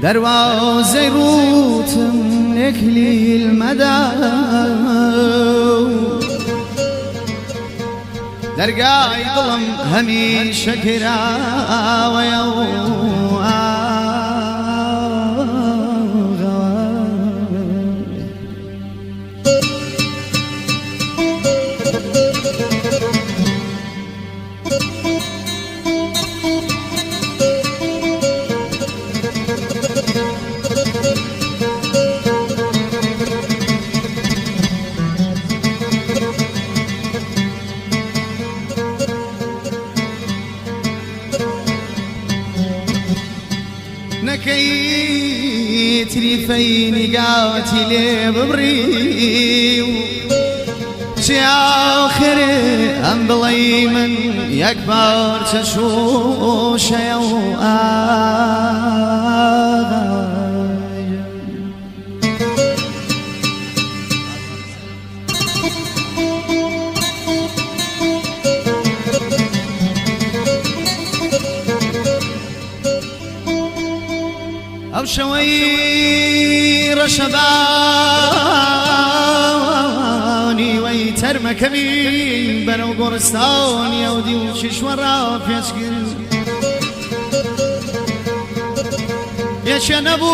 دروازه روتم نکلی المدى درقاي ظلم همي شكرا نكيت ريفين قاتي لي ببريو شي آخري أم بليمن يكبر تشوش يو أو شوير شباني ويتر مكبي بنو قرستاني أو ديوش شورا في أسكر يا شنبو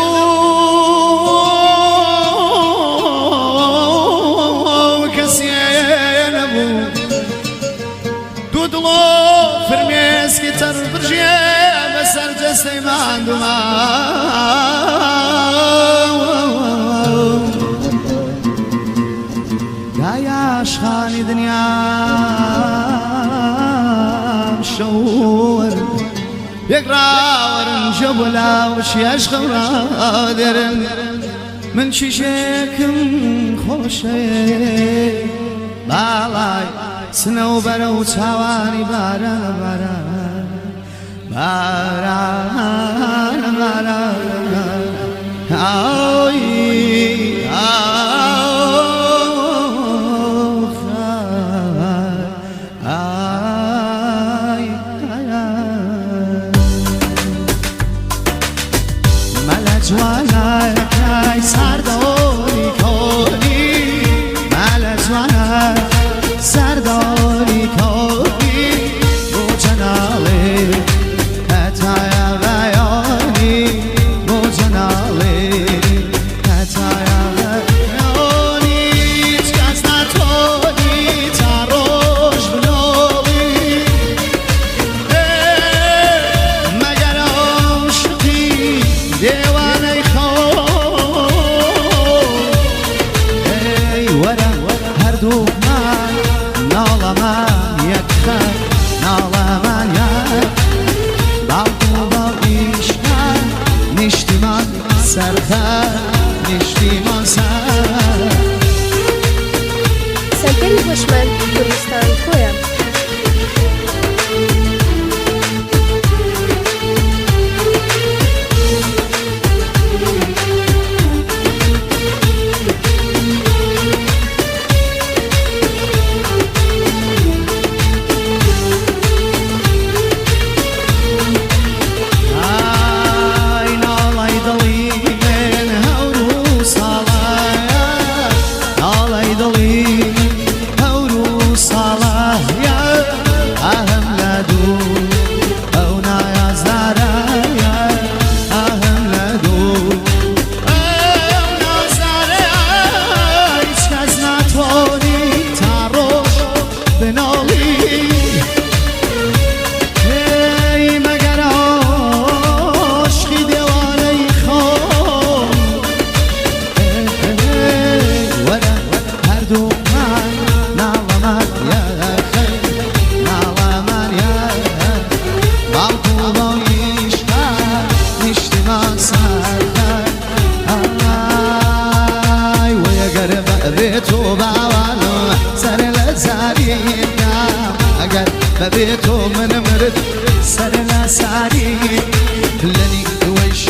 كسينبو دودلو فرميس كتر برجيه بسر جستي ما عنده يا أشخاني دنيا مشور يقرا ورن جبلا وشي أشخورا درن من شيشيكم خوشي بالاي سنو برو تاواني بارا بارا باران باران آوي ملج وانا كاي سردوني كوني ملج وانا سردوني كوني بوجنالي سنتين بوشمان كردستان خويا صار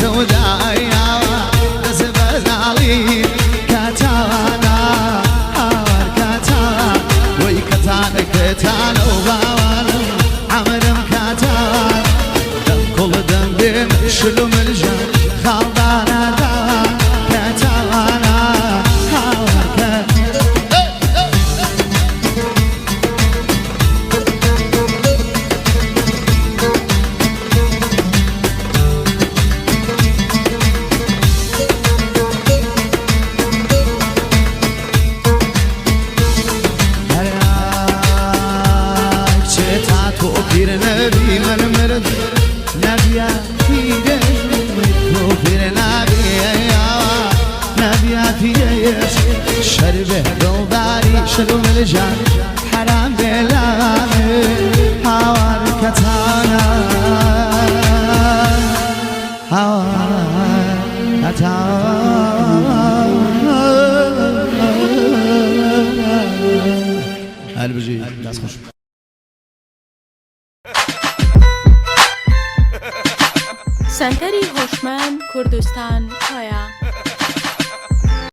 شودايا دزبزالي كاتانا آور كاتانا وي كاتانا كاتانا وباوانا عمرم كاتانا دم كل دم بين شلو ملجان خالدانا دانا كاتانا آور كاتانا پیر نبی من مرد نبیا پیره تو پیر نبی نبیا پیره شربه دلداری شلو ملجان حرام بلامه هوار کتانا هوار کتانا البجی دست خوش سنتری هوشمند کردستان کایا